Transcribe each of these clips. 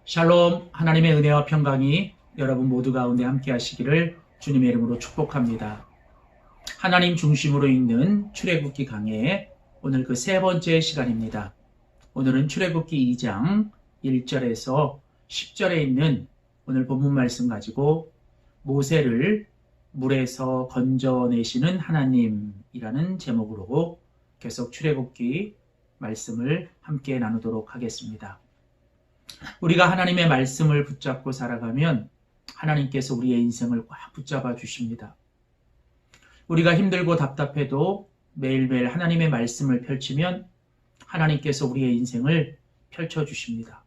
샬롬, 하나님의 은혜와 평강이 여러분 모두 가운데 함께 하시기를 주님의 이름으로 축복합니다. 하나님 중심으로 읽는 출애굽기 강해 오늘 그 세 번째 시간입니다. 오늘은 출애굽기 2장 1절에서 10절에 있는 오늘 본문 말씀 가지고 모세를 물에서 건져내시는 하나님이라는 제목으로 계속 출애굽기 말씀을 함께 나누도록 하겠습니다. 우리가 하나님의 말씀을 붙잡고 살아가면 하나님께서 우리의 인생을 꽉 붙잡아 주십니다. 우리가 힘들고 답답해도 매일매일 하나님의 말씀을 펼치면 하나님께서 우리의 인생을 펼쳐주십니다.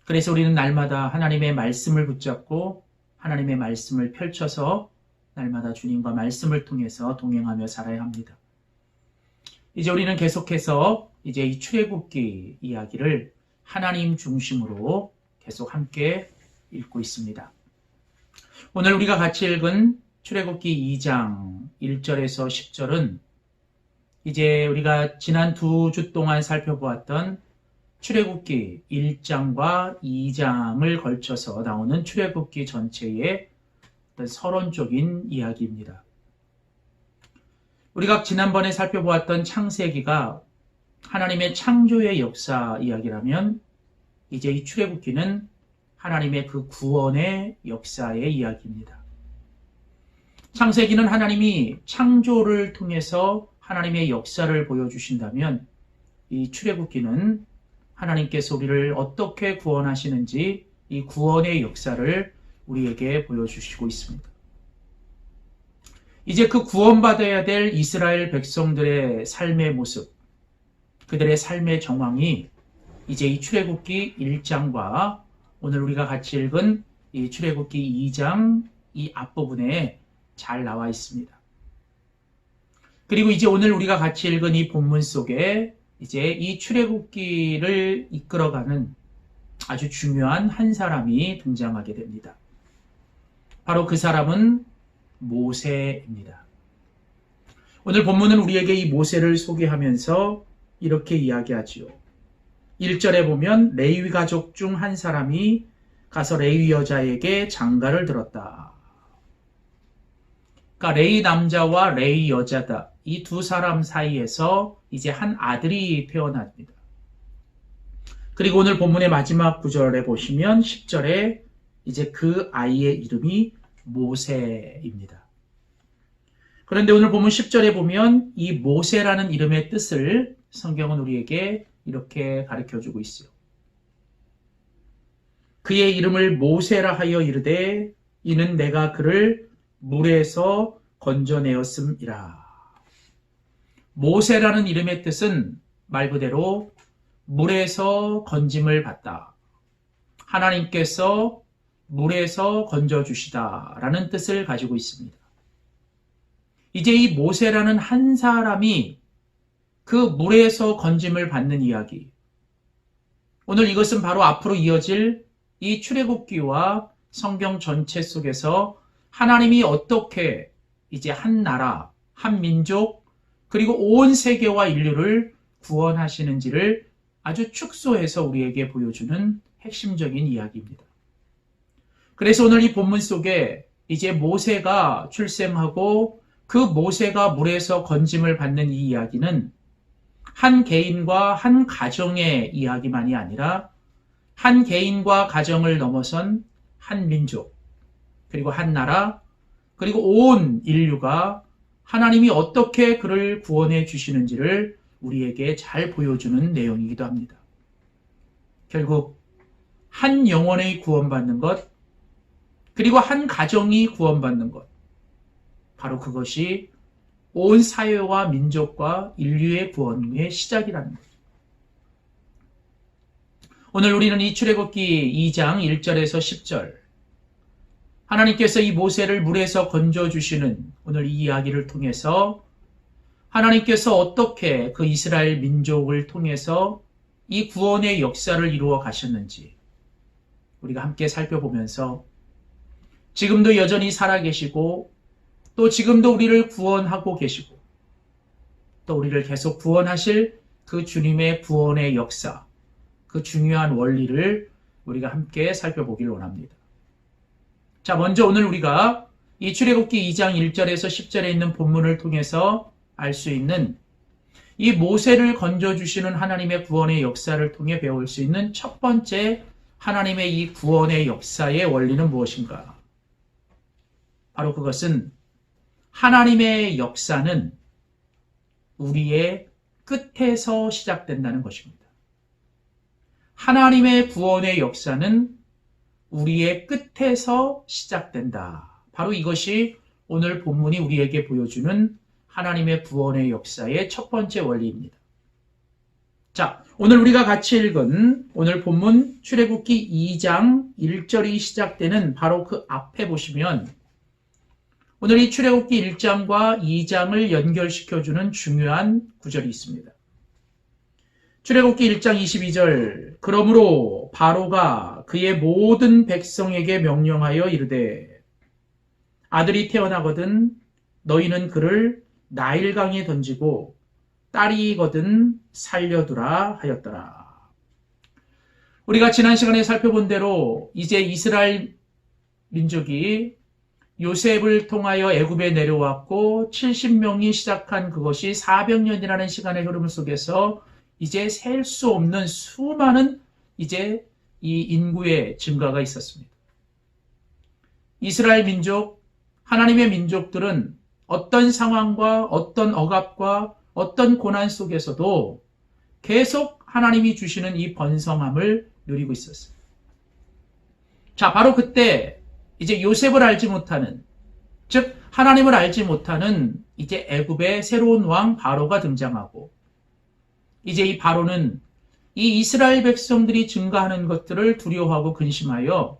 그래서 우리는 날마다 하나님의 말씀을 붙잡고 하나님의 말씀을 펼쳐서 날마다 주님과 말씀을 통해서 동행하며 살아야 합니다. 이제 우리는 계속해서 이제 이 출애굽기 이야기를 하나님 중심으로 계속 함께 읽고 있습니다. 오늘 우리가 같이 읽은 출애굽기 2장 1절에서 10절은 이제 우리가 지난 2주 동안 살펴보았던 출애굽기 1장과 2장을 걸쳐서 나오는 출애굽기 전체의 어떤 서론적인 이야기입니다. 우리가 지난번에 살펴보았던 창세기가 하나님의 창조의 역사 이야기라면 이제 이 출애굽기는 하나님의 그 구원의 역사의 이야기입니다. 창세기는 하나님이 창조를 통해서 하나님의 역사를 보여주신다면 이 출애굽기는 하나님께서 우리를 어떻게 구원하시는지 이 구원의 역사를 우리에게 보여주시고 있습니다. 이제 그 구원받아야 될 이스라엘 백성들의 삶의 모습, 그들의 삶의 정황이 이제 이 출애굽기 1장과 오늘 우리가 같이 읽은 이 출애굽기 2장 이 앞부분에 잘 나와 있습니다. 그리고 이제 오늘 우리가 같이 읽은 이 본문 속에 이제 이 출애굽기를 이끌어가는 아주 중요한 한 사람이 등장하게 됩니다. 바로 그 사람은 모세입니다. 오늘 본문은 우리에게 이 모세를 소개하면서 이렇게 이야기하지요. 1절에 보면 레위 가족 중 한 사람이 가서 레위 여자에게 장가를 들었다. 그러니까 레위 남자와 레위 여자다. 이 두 사람 사이에서 이제 한 아들이 태어납니다. 그리고 오늘 본문의 마지막 구절에 보시면 10절에 이제 그 아이의 이름이 모세입니다. 그런데 오늘 본문 10절에 보면 이 모세라는 이름의 뜻을 성경은 우리에게 이렇게 가르쳐주고 있어요. 그의 이름을 모세라 하여 이르되 이는 내가 그를 물에서 건져내었음이라. 모세라는 이름의 뜻은 말 그대로 물에서 건짐을 받다. 하나님께서 물에서 건져주시다라는 뜻을 가지고 있습니다. 이제 이 모세라는 한 사람이 그 물에서 건짐을 받는 이야기. 오늘 이것은 바로 앞으로 이어질 이 출애굽기와 성경 전체 속에서 하나님이 어떻게 이제 한 나라, 한 민족, 그리고 온 세계와 인류를 구원하시는지를 아주 축소해서 우리에게 보여주는 핵심적인 이야기입니다. 그래서 오늘 이 본문 속에 이제 모세가 출생하고 그 모세가 물에서 건짐을 받는 이 이야기는 한 개인과 한 가정의 이야기만이 아니라 한 개인과 가정을 넘어선 한 민족, 그리고 한 나라, 그리고 온 인류가 하나님이 어떻게 그를 구원해 주시는지를 우리에게 잘 보여주는 내용이기도 합니다. 결국 한 영혼의 구원받는 것, 그리고 한 가정이 구원받는 것, 바로 그것이 온 사회와 민족과 인류의 구원의 시작이라는 거죠. 오늘 우리는 이 출애굽기 2장 1절에서 10절 하나님께서 이 모세를 물에서 건져주시는 오늘 이 이야기를 통해서 하나님께서 어떻게 그 이스라엘 민족을 통해서 이 구원의 역사를 이루어 가셨는지 우리가 함께 살펴보면서 지금도 여전히 살아계시고 또 지금도 우리를 구원하고 계시고 또 우리를 계속 구원하실 그 주님의 구원의 역사, 그 중요한 원리를 우리가 함께 살펴보길 원합니다. 자, 먼저 오늘 우리가 이 출애굽기 2장 1절에서 10절에 있는 본문을 통해서 알 수 있는 이 모세를 건져주시는 하나님의 구원의 역사를 통해 배울 수 있는 첫 번째 하나님의 이 구원의 역사의 원리는 무엇인가? 바로 그것은 하나님의 역사는 우리의 끝에서 시작된다는 것입니다. 하나님의 구원의 역사는 우리의 끝에서 시작된다. 바로 이것이 오늘 본문이 우리에게 보여주는 하나님의 구원의 역사의 첫 번째 원리입니다. 자, 오늘 우리가 같이 읽은 오늘 본문 출애굽기 2장 1절이 시작되는 바로 그 앞에 보시면 오늘 이 출애굽기 1장과 2장을 연결시켜주는 중요한 구절이 있습니다. 출애굽기 1장 22절 그러므로 바로가 그의 모든 백성에게 명령하여 이르되 아들이 태어나거든 너희는 그를 나일강에 던지고 딸이거든 살려두라 하였더라. 우리가 지난 시간에 살펴본 대로 이제 이스라엘 민족이 요셉을 통하여 애굽에 내려왔고 70명이 시작한 그것이 400년이라는 시간의 흐름 속에서 이제 셀 수 없는 수많은 이제 이 인구의 증가가 있었습니다. 이스라엘 민족, 하나님의 민족들은 어떤 상황과 어떤 억압과 어떤 고난 속에서도 계속 하나님이 주시는 이 번성함을 누리고 있었어요. 자, 바로 그때 이제 요셉을 알지 못하는, 즉 하나님을 알지 못하는 이제 애굽의 새로운 왕 바로가 등장하고 이제 이 바로는 이 이스라엘 백성들이 증가하는 것들을 두려워하고 근심하여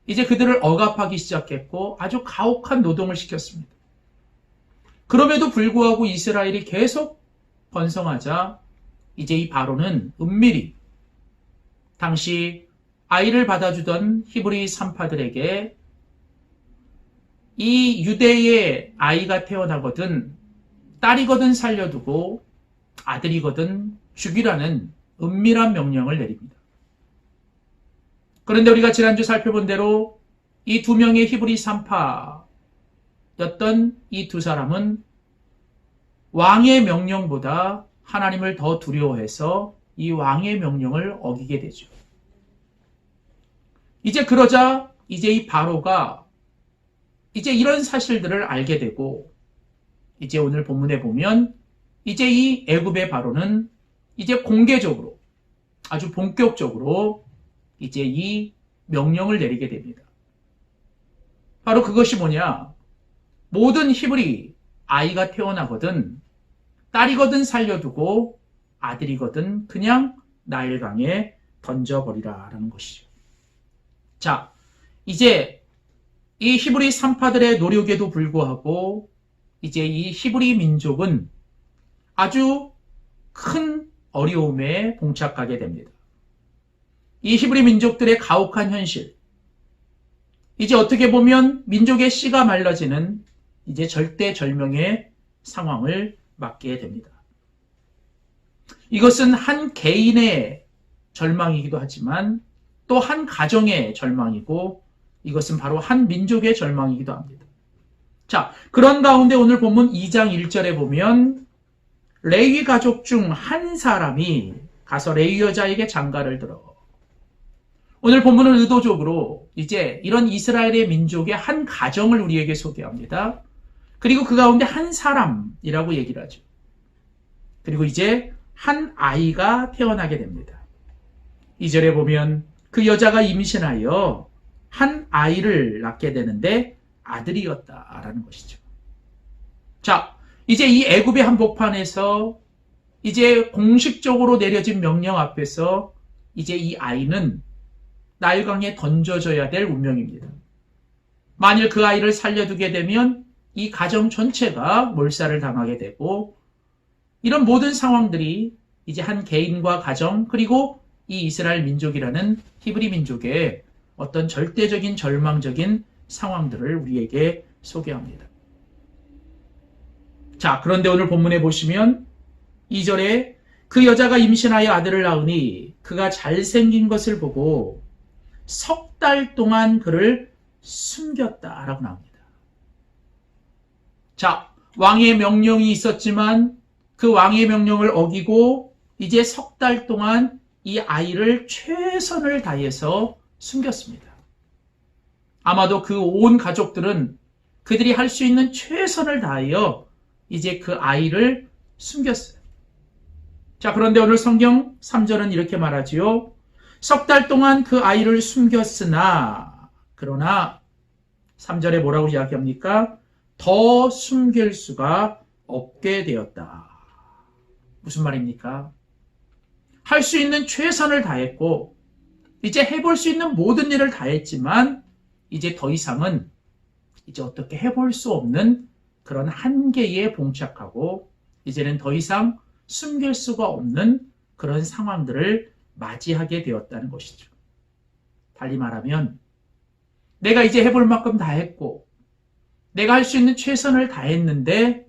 이제 그들을 억압하기 시작했고 아주 가혹한 노동을 시켰습니다. 그럼에도 불구하고 이스라엘이 계속 번성하자 이제 이 바로는 은밀히 당시 아이를 받아주던 히브리 산파들에게 이 유대의 아이가 태어나거든 딸이거든 살려두고 아들이거든 죽이라는 은밀한 명령을 내립니다. 그런데 우리가 지난주 살펴본 대로 이 두 명의 히브리 산파였던 이 두 사람은 왕의 명령보다 하나님을 더 두려워해서 이 왕의 명령을 어기게 되죠. 이제 그러자 이제 이 바로가 이제 이런 사실들을 알게 되고 이제 오늘 본문에 보면 이제 이 애굽의 바로는 이제 공개적으로 아주 본격적으로 이제 이 명령을 내리게 됩니다. 바로 그것이 뭐냐? 모든 히브리 아이가 태어나거든 딸이거든 살려두고 아들이거든 그냥 나일강에 던져버리라라는 것이죠. 자, 이제 이 히브리 산파들의 노력에도 불구하고 이제 이 히브리 민족은 아주 큰 어려움에 봉착하게 됩니다. 이 히브리 민족들의 가혹한 현실, 이제 어떻게 보면 민족의 씨가 말라지는 이제 절대절명의 상황을 맞게 됩니다. 이것은 한 개인의 절망이기도 하지만 또 한 가정의 절망이고 이것은 바로 한 민족의 절망이기도 합니다. 자, 그런 가운데 오늘 본문 2장 1절에 보면 레위 가족 중 한 사람이 가서 레위 여자에게 장가를 들어. 오늘 본문은 의도적으로 이제 이런 이스라엘의 민족의 한 가정을 우리에게 소개합니다. 그리고 그 가운데 한 사람이라고 얘기를 하죠. 그리고 이제 한 아이가 태어나게 됩니다. 2절에 보면 그 여자가 임신하여 한 아이를 낳게 되는데 아들이었다라는 것이죠. 자, 이제 이 애굽의 한복판에서 이제 공식적으로 내려진 명령 앞에서 이제 이 아이는 나일강에 던져져야 될 운명입니다. 만일 그 아이를 살려두게 되면 이 가정 전체가 몰살을 당하게 되고 이런 모든 상황들이 이제 한 개인과 가정 그리고 이 이스라엘 민족이라는 히브리 민족의 어떤 절대적인 절망적인 상황들을 우리에게 소개합니다. 자, 그런데 오늘 본문에 보시면 2절에 그 여자가 임신하여 아들을 낳으니 그가 잘생긴 것을 보고 석 달 동안 그를 숨겼다라고 나옵니다. 자, 왕의 명령이 있었지만 그 왕의 명령을 어기고 이제 석 달 동안 이 아이를 최선을 다해서 숨겼습니다. 아마도 그 온 가족들은 그들이 할 수 있는 최선을 다하여 이제 그 아이를 숨겼어요. 자, 그런데 오늘 성경 3절은 이렇게 말하지요. 석 달 동안 그 아이를 숨겼으나, 그러나 3절에 뭐라고 이야기합니까? 더 숨길 수가 없게 되었다. 무슨 말입니까? 할 수 있는 최선을 다했고 이제 해볼 수 있는 모든 일을 다했지만 이제 더 이상은 이제 어떻게 해볼 수 없는 그런 한계에 봉착하고 이제는 더 이상 숨길 수가 없는 그런 상황들을 맞이하게 되었다는 것이죠. 달리 말하면 내가 이제 해볼 만큼 다 했고 내가 할 수 있는 최선을 다했는데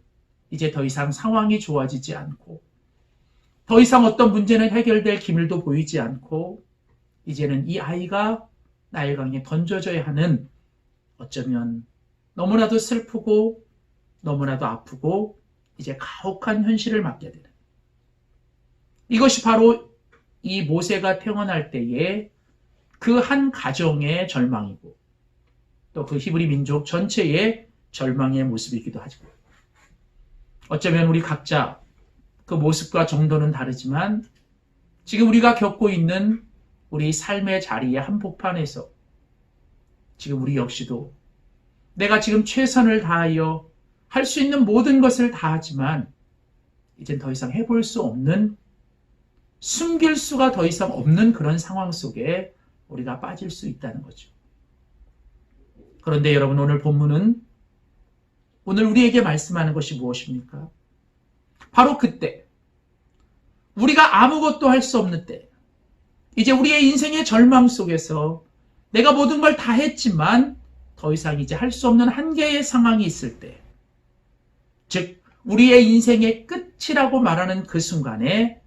이제 더 이상 상황이 좋아지지 않고 더 이상 어떤 문제는 해결될 기밀도 보이지 않고 이제는 이 아이가 나일강에 던져져야 하는 어쩌면 너무나도 슬프고 너무나도 아프고 이제 가혹한 현실을 맞게 되는 이것이 바로 이 모세가 태어날 때의 그 한 가정의 절망이고 또 그 히브리 민족 전체의 절망의 모습이기도 하죠. 어쩌면 우리 각자 그 모습과 정도는 다르지만 지금 우리가 겪고 있는 우리 삶의 자리의 한복판에서 지금 우리 역시도 내가 지금 최선을 다하여 할 수 있는 모든 것을 다하지만 이젠 더 이상 해볼 수 없는 숨길 수가 더 이상 없는 그런 상황 속에 우리가 빠질 수 있다는 거죠. 그런데 여러분 오늘 본문은 오늘 우리에게 말씀하는 것이 무엇입니까? 바로 그때 우리가 아무것도 할 수 없는 때 이제 우리의 인생의 절망 속에서 내가 모든 걸 다 했지만 더 이상 이제 할 수 없는 한계의 상황이 있을 때 즉 우리의 인생의 끝이라고 말하는 그 순간에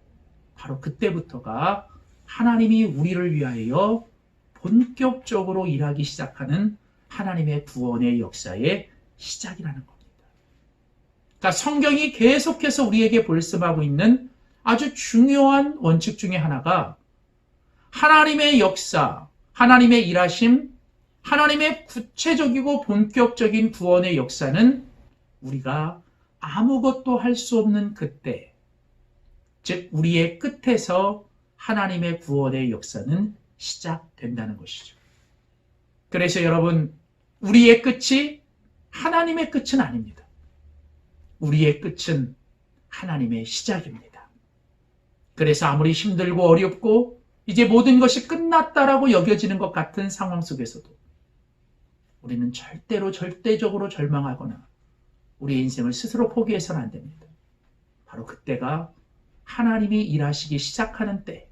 바로 그때부터가 하나님이 우리를 위하여 본격적으로 일하기 시작하는 하나님의 구원의 역사의 시작이라는 겁니다. 그러니까 성경이 계속해서 우리에게 볼습하고 있는 아주 중요한 원칙 중에 하나가 하나님의 역사, 하나님의 일하심, 하나님의 구체적이고 본격적인 구원의 역사는 우리가 아무것도 할 수 없는 그때, 즉 우리의 끝에서 하나님의 구원의 역사는 시작된다는 것이죠. 그래서 여러분, 우리의 끝이 하나님의 끝은 아닙니다. 우리의 끝은 하나님의 시작입니다. 그래서 아무리 힘들고 어렵고 이제 모든 것이 끝났다라고 여겨지는 것 같은 상황 속에서도 우리는 절대적으로 절망하거나 우리의 인생을 스스로 포기해서는 안 됩니다. 바로 그때가 하나님이 일하시기 시작하는 때,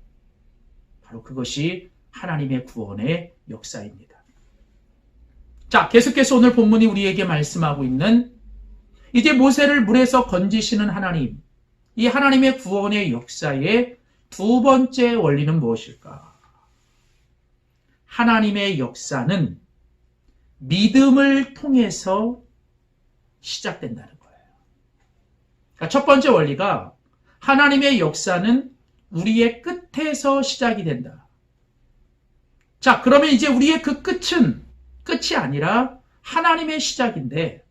바로 그것이 하나님의 구원의 역사입니다. 자, 계속해서 오늘 본문이 우리에게 말씀하고 있는 이제 모세를 물에서 건지시는 하나님, 이 하나님의 구원의 역사의 두 번째 원리는 무엇일까? 하나님의 역사는 믿음을 통해서 시작된다는 거예요. 그러니까 첫 번째 원리가 하나님의 역사는 우리의 끝에서 시작이 된다. 자, 그러면 이제 우리의 그 끝은 끝이 아니라 하나님의 시작인데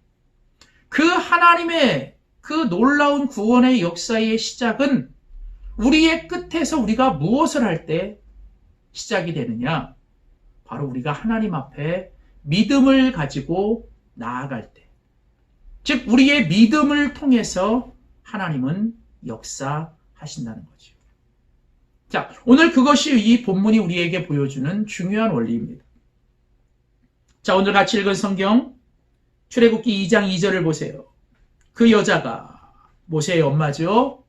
그 하나님의 그 놀라운 구원의 역사의 시작은 우리의 끝에서 우리가 무엇을 할 때 시작이 되느냐? 바로 우리가 하나님 앞에 믿음을 가지고 나아갈 때. 즉 우리의 믿음을 통해서 하나님은 역사하신다는 거죠. 자, 오늘 그것이 이 본문이 우리에게 보여주는 중요한 원리입니다. 자, 오늘 같이 읽은 성경 출애굽기 2장 2절을 보세요. 그 여자가 모세의 엄마죠.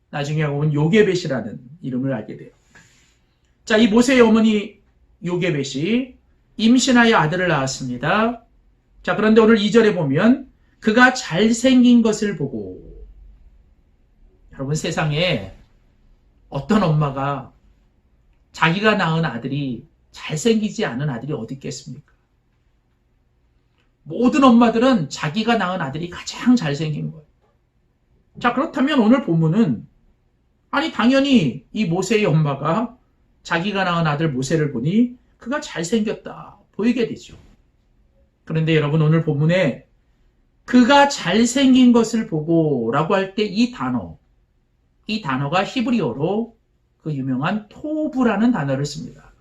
나중에 온 요게벳이라는 이름을 알게 돼요. 자, 이 모세의 어머니 요게벳이 임신하여 아들을 낳았습니다. 자, 그런데 오늘 2절에 보면 그가 잘생긴 것을 보고, 여러분 세상에 어떤 엄마가 자기가 낳은 아들이 잘생기지 않은 아들이 어디 있겠습니까? 모든 엄마들은 자기가 낳은 아들이 가장 잘생긴 거예요. 자, 그렇다면 오늘 본문은 아니 당연히 이 모세의 엄마가 자기가 낳은 아들 모세를 보니 그가 잘생겼다 보이게 되죠. 그런데 여러분 오늘 본문에 그가 잘생긴 것을 보고 라고 할 때 이 단어가 히브리어로 그 유명한 토브라는 단어를 씁니다.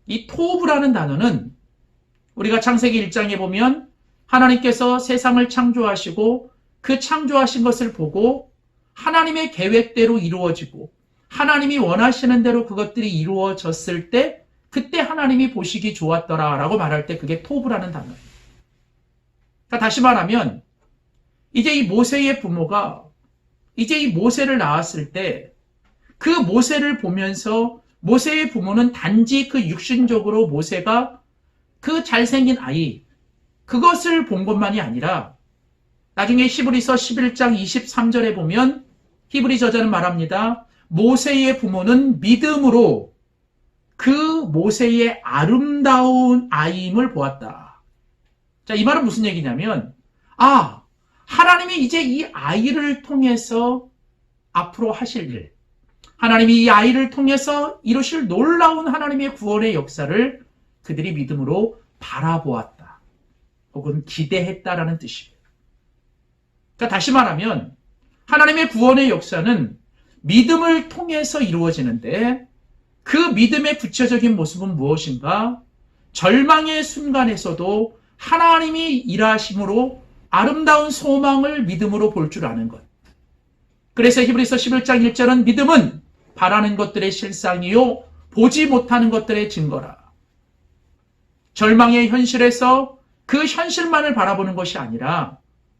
이 토브라는 단어는 우리가 창세기 1장에 보면 하나님께서 세상을 창조하시고 그 창조하신 것을 보고 하나님의 계획대로 이루어지고 하나님이 원하시는 대로 그것들이 이루어졌을 때 그때 하나님이 보시기 좋았더라 라고 말할 때 그게 토브라는 단어예요. 그러니까 다시 말하면 이제 이 모세의 부모가 이제 이 모세를 낳았을 때 그 모세를 보면서 모세의 부모는 단지 그 육신적으로 모세가 그 잘생긴 아이 그것을 본 것만이 아니라 나중에 히브리서 11장 23절에 보면 히브리 저자는 말합니다. 모세의 부모는 믿음으로 그 모세의 아름다운 아이임을 보았다. 자, 이 말은 무슨 얘기냐면 하나님이 이제 이 아이를 통해서 앞으로 하실 일, 하나님이 이 아이를 통해서 이루실 놀라운 하나님의 구원의 역사를 그들이 믿음으로 바라보았다. 혹은 기대했다라는 뜻이에요. 그러니까 다시 말하면 하나님의 구원의 역사는 믿음을 통해서 이루어지는데 그 믿음의 구체적인 모습은 무엇인가? 절망의 순간에서도 하나님이 일하심으로 아름다운 소망을 믿음으로 볼 줄 아는 것. 그래서 히브리서 11장 1절은 믿음은 바라는 것들의 실상이요 보지 못하는 것들의 증거라. 절망의 현실에서 그 현실만을 바라보는 것이 아니라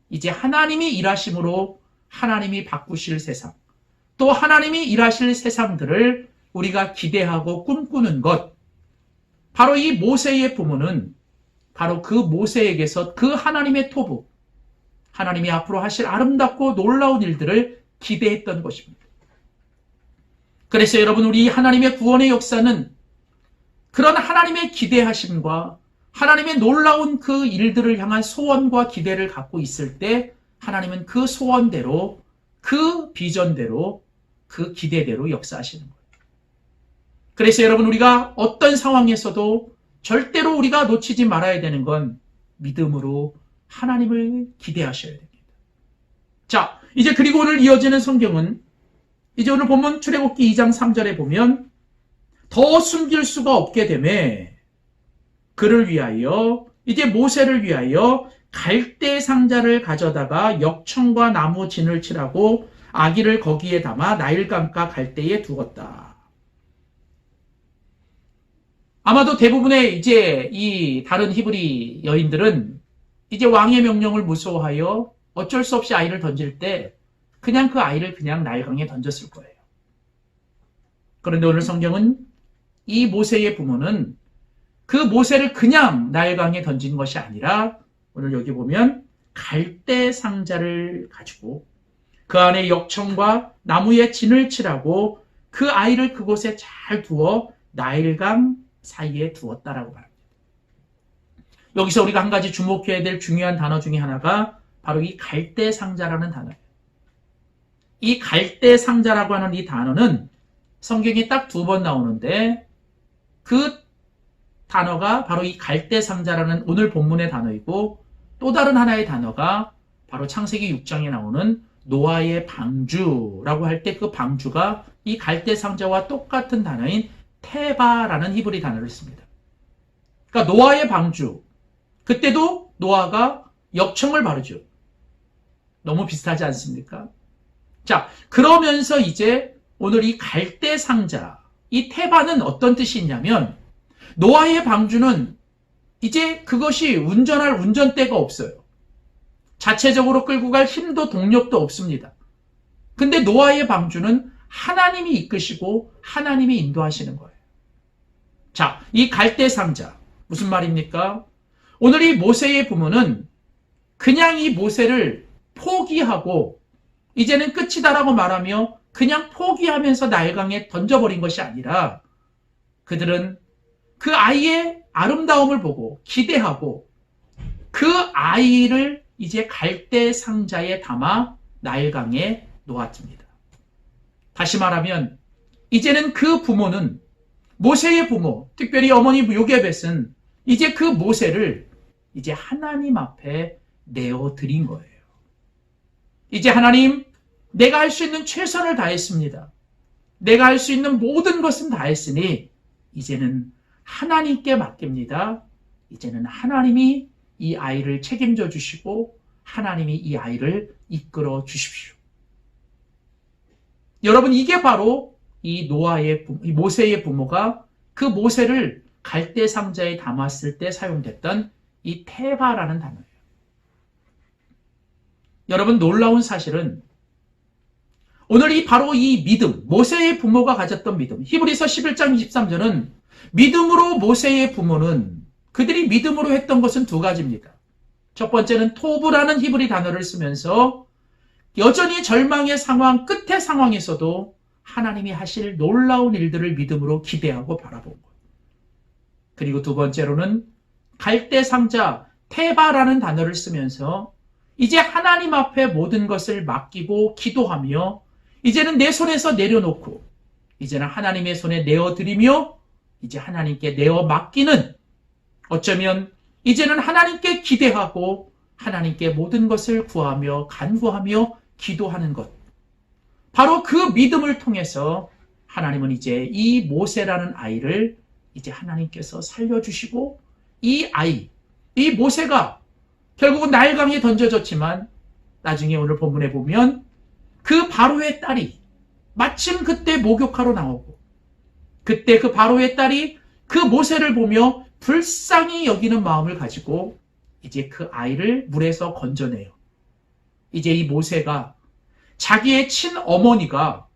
이제 하나님이 일하심으로 하나님이 바꾸실 세상, 또 하나님이 일하실 세상들을 우리가 기대하고 꿈꾸는 것. 바로 이 모세의 부모는 바로 그 모세에게서 그 하나님의 토부, 하나님이 앞으로 하실 아름답고 놀라운 일들을 기대했던 것입니다. 그래서 여러분 우리 하나님의 구원의 역사는 그런 하나님의 기대하심과 하나님의 놀라운 그 일들을 향한 소원과 기대를 갖고 있을 때 하나님은 그 소원대로 그 비전대로 그 기대대로 역사하시는 거예요. 그래서 여러분 우리가 어떤 상황에서도 절대로 우리가 놓치지 말아야 되는 건 믿음으로 하나님을 기대하셔야 됩니다. 자, 이제 그리고 오늘 이어지는 성경은 이제 오늘 본문 출애굽기 2장 3절에 보면 더 숨길 수가 없게 되매 그를 위하여 이제 모세를 위하여 갈대 상자를 가져다가 역청과 나무 진을 칠하고 아기를 거기에 담아 나일강가 갈대에 두었다. 아마도 대부분의 이제 이 다른 히브리 여인들은 이제 왕의 명령을 무서워하여 어쩔 수 없이 아이를 던질 때 그냥 그 아이를 그냥 나일강에 던졌을 거예요. 그런데 오늘 성경은 이 모세의 부모는 그 모세를 그냥 나일강에 던진 것이 아니라 오늘 여기 보면 갈대 상자를 가지고 그 안에 역청과 나무에 진을 칠하고 그 아이를 그곳에 잘 두어 나일강 사이에 두었다라고 말합니다. 여기서 우리가 한 가지 주목해야 될 중요한 단어 중에 하나가 바로 이 갈대 상자라는 단어예요. 이 갈대 상자라고 하는 이 단어는 성경에 딱 2번 나오는데 그 단어가 바로 이 갈대 상자라는 오늘 본문의 단어이고 또 다른 하나의 단어가 바로 창세기 6장에 나오는 노아의 방주라고 할 때 그 방주가 이 갈대 상자와 똑같은 단어인 테바라는 히브리 단어를 씁니다. 그러니까 노아의 방주, 그때도 노아가 역청을 바르죠. 너무 비슷하지 않습니까? 자, 그러면서 이제 오늘 이 갈대 상자, 이 테바는 어떤 뜻이 있냐면 노아의 방주는 이제 그것이 운전할 운전대가 없어요. 자체적으로 끌고 갈 힘도 동력도 없습니다. 근데 노아의 방주는 하나님이 이끄시고 하나님이 인도하시는 거예요. 자, 이 갈대 상자 무슨 말입니까? 오늘 이 모세의 부모는 그냥 이 모세를 포기하고 이제는 끝이다라고 말하며 그냥 포기하면서 나일강에 던져버린 것이 아니라 그들은 그 아이의 아름다움을 보고 기대하고 그 아이를 이제 갈대 상자에 담아 나일강에 놓았습니다. 다시 말하면 이제는 그 부모는 모세의 부모, 특별히 어머니 요게벳은 이제 그 모세를 이제 하나님 앞에 내어드린 거예요. 이제 하나님, 내가 할 수 있는 최선을 다했습니다. 내가 할 수 있는 모든 것은 다했으니 이제는 하나님께 맡깁니다. 이제는 하나님이 이 아이를 책임져 주시고 하나님이 이 아이를 이끌어 주십시오. 여러분, 이게 바로 이 모세의 부모가 그 모세를 갈대 상자에 담았을 때 사용됐던 이 테바라는 단어예요. 여러분, 놀라운 사실은 오늘 바로 이 믿음, 모세의 부모가 가졌던 믿음, 히브리서 11장 23절은 믿음으로 모세의 부모는 그들이 믿음으로 했던 것은 두 가지입니다. 첫 번째는 토브라는 히브리 단어를 쓰면서 여전히 절망의 상황, 끝의 상황에서도 하나님이 하실 놀라운 일들을 믿음으로 기대하고 바라본 것. 그리고 두 번째로는 갈대 상자, 테바라는 단어를 쓰면서 이제 하나님 앞에 모든 것을 맡기고 기도하며 이제는 내 손에서 내려놓고 이제는 하나님의 손에 내어드리며 이제 하나님께 내어 맡기는, 어쩌면 이제는 하나님께 기대하고 하나님께 모든 것을 구하며 간구하며 기도하는 것. 바로 그 믿음을 통해서 하나님은 이제 이 모세라는 아이를 이제 하나님께서 살려주시고 이 아이, 이 모세가 결국은 나일강에 던져졌지만 나중에 오늘 본문에 보면 그 바로의 딸이 마침 그때 목욕하러 나오고 그때 그 바로의 딸이 그 모세를 보며 불쌍히 여기는 마음을 가지고 이제 그 아이를 물에서 건져내요. 이제 이 모세가 자기의 친어머니가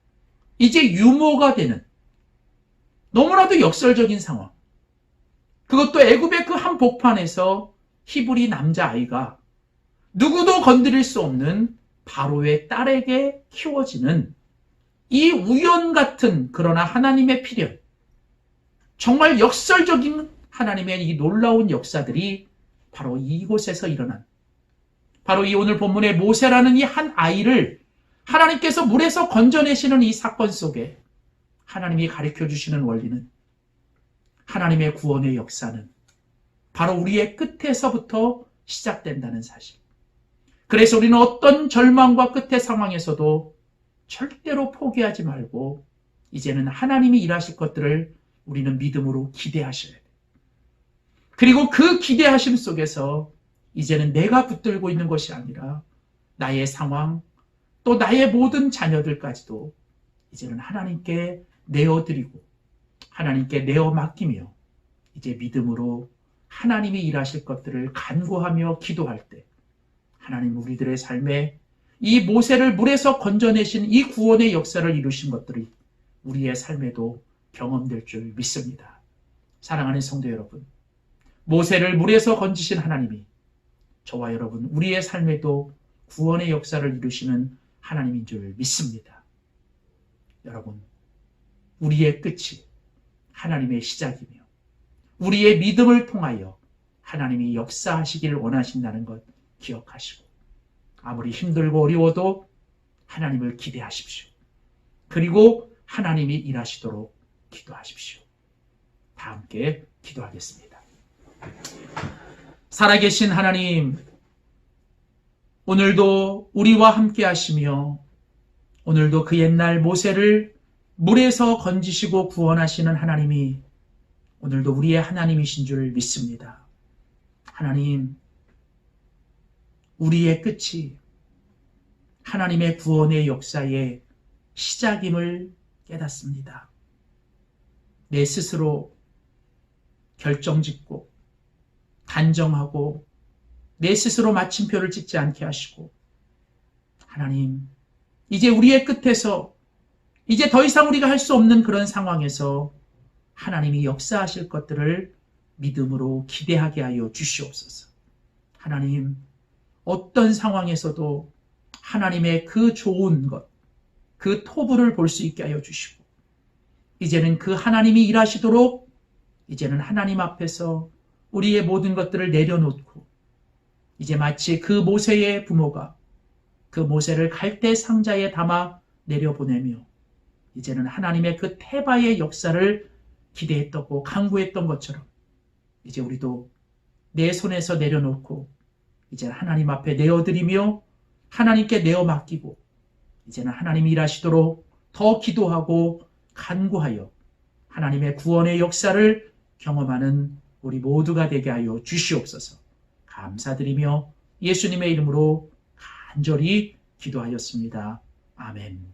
이제 유모가 되는 너무나도 역설적인 상황. 그것도 애굽의 그 한 복판에서 히브리 남자아이가 누구도 건드릴 수 없는 바로의 딸에게 키워지는 이 우연 같은 그러나 하나님의 필연, 정말 역설적인 하나님의 이 놀라운 역사들이 바로 이곳에서 일어난, 바로 이 오늘 본문의 모세라는 이 한 아이를 하나님께서 물에서 건져내시는 이 사건 속에 하나님이 가르쳐 주시는 원리는, 하나님의 구원의 역사는 바로 우리의 끝에서부터 시작된다는 사실. 그래서 우리는 어떤 절망과 끝의 상황에서도 절대로 포기하지 말고 이제는 하나님이 일하실 것들을 우리는 믿음으로 기대하셔야 돼요. 그리고 그 기대하심 속에서 이제는 내가 붙들고 있는 것이 아니라 나의 상황, 또 나의 모든 자녀들까지도 이제는 하나님께 내어드리고 하나님께 내어 맡기며 이제 믿음으로 하나님이 일하실 것들을 간구하며 기도할 때 하나님 우리들의 삶에 이 모세를 물에서 건져내신 이 구원의 역사를 이루신 것들이 우리의 삶에도 경험될 줄 믿습니다. 사랑하는 성도 여러분, 모세를 물에서 건지신 하나님이 저와 여러분 우리의 삶에도 구원의 역사를 이루시는 하나님인 줄 믿습니다. 여러분, 우리의 끝이 하나님의 시작이며 우리의 믿음을 통하여 하나님이 역사하시기를 원하신다는 것 기억하시고 아무리 힘들고 어려워도 하나님을 기대하십시오. 그리고 하나님이 일하시도록 기도하십시오. 다 함께 기도하겠습니다. 살아계신 하나님, 오늘도 우리와 함께 하시며 오늘도 그 옛날 모세를 물에서 건지시고 구원하시는 하나님이 오늘도 우리의 하나님이신 줄 믿습니다. 하나님, 우리의 끝이 하나님의 구원의 역사의 시작임을 깨닫습니다. 내 스스로 결정짓고 단정하고 내 스스로 마침표를 찍지 않게 하시고 하나님, 이제 우리의 끝에서 이제 더 이상 우리가 할 수 없는 그런 상황에서 하나님이 역사하실 것들을 믿음으로 기대하게 하여 주시옵소서. 하나님, 어떤 상황에서도 하나님의 그 좋은 것, 그 토부를 볼 수 있게 하여 주시고 이제는 그 하나님이 일하시도록 이제는 하나님 앞에서 우리의 모든 것들을 내려놓고 이제 마치 그 모세의 부모가 그 모세를 갈대 상자에 담아 내려보내며 이제는 하나님의 그 태바의 역사를 기대했고 간구했던 것처럼 이제 우리도 내 손에서 내려놓고 이제 하나님 앞에 내어드리며 하나님께 내어 맡기고 이제는 하나님이 일하시도록 더 기도하고 간구하여 하나님의 구원의 역사를 경험하는 우리 모두가 되게 하여 주시옵소서. 감사드리며 예수님의 이름으로 간절히 기도하였습니다. 아멘.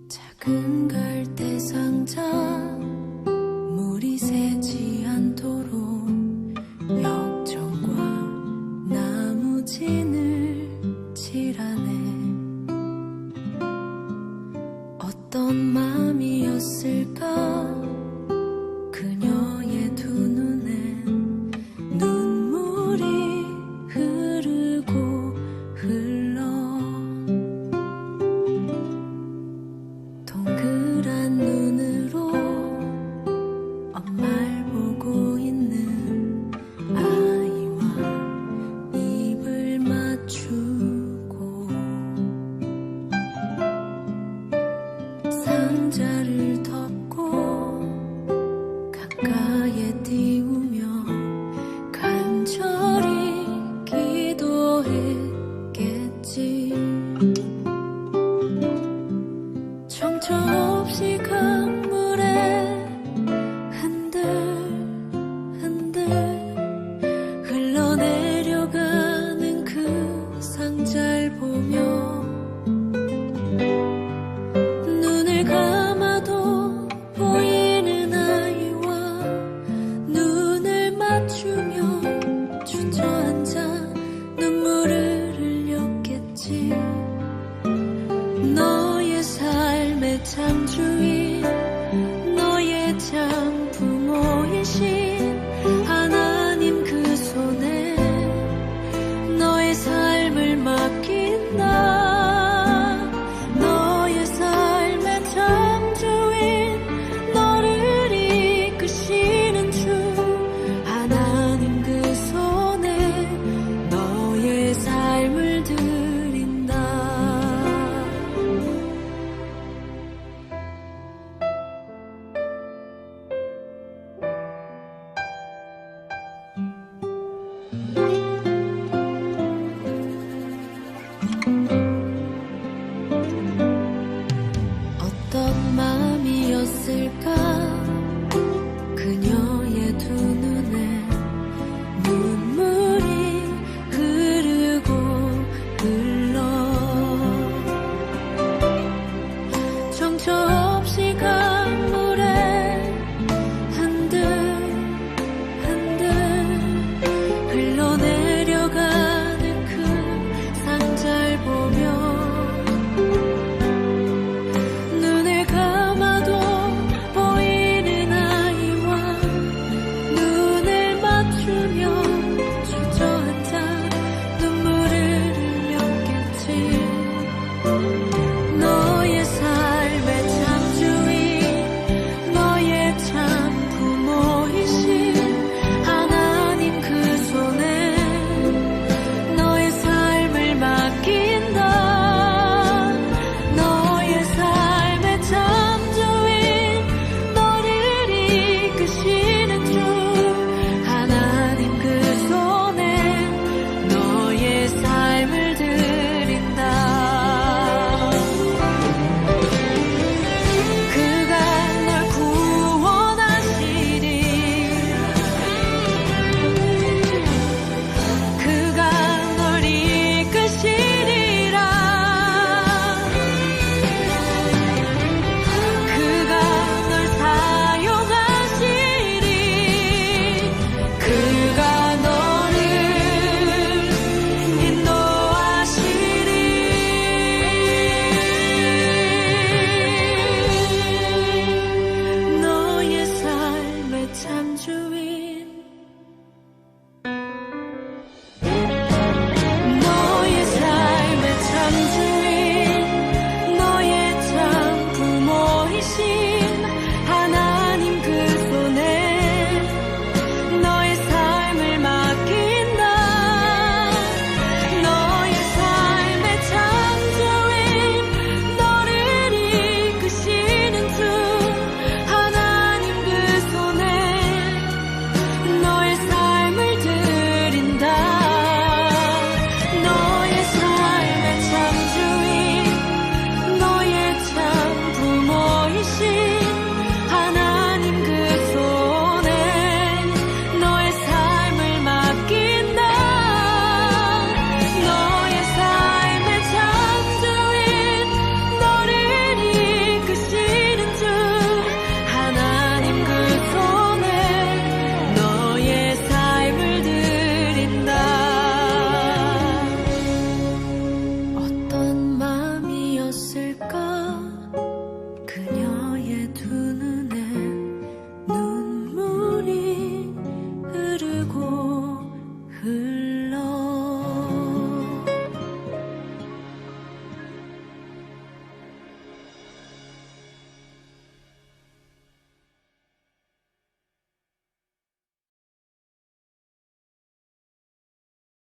작은 갈대 상자 물이 새지 않도록 역청과 나무진을 칠하네. 어떤 마음이었을까 그녀의 두 눈엔 눈물이 흐르고 흘러 동그란 눈으로 엄마를 보고 있는 아이와 입을 맞추고 상자를 덮고 가까이에 띄우며 간절히 기도했겠지. 정처없이 강물에 흔들흔들 흘러내려가는 그 상자를 보며 눈을 감아도 보이는 아이와 눈을 맞추며 주저앉아 눈물을 흘렸겠지. 너의 삶의 창주인 너의 참 부모이신 하나님 그 손에 너의 삶을 맡기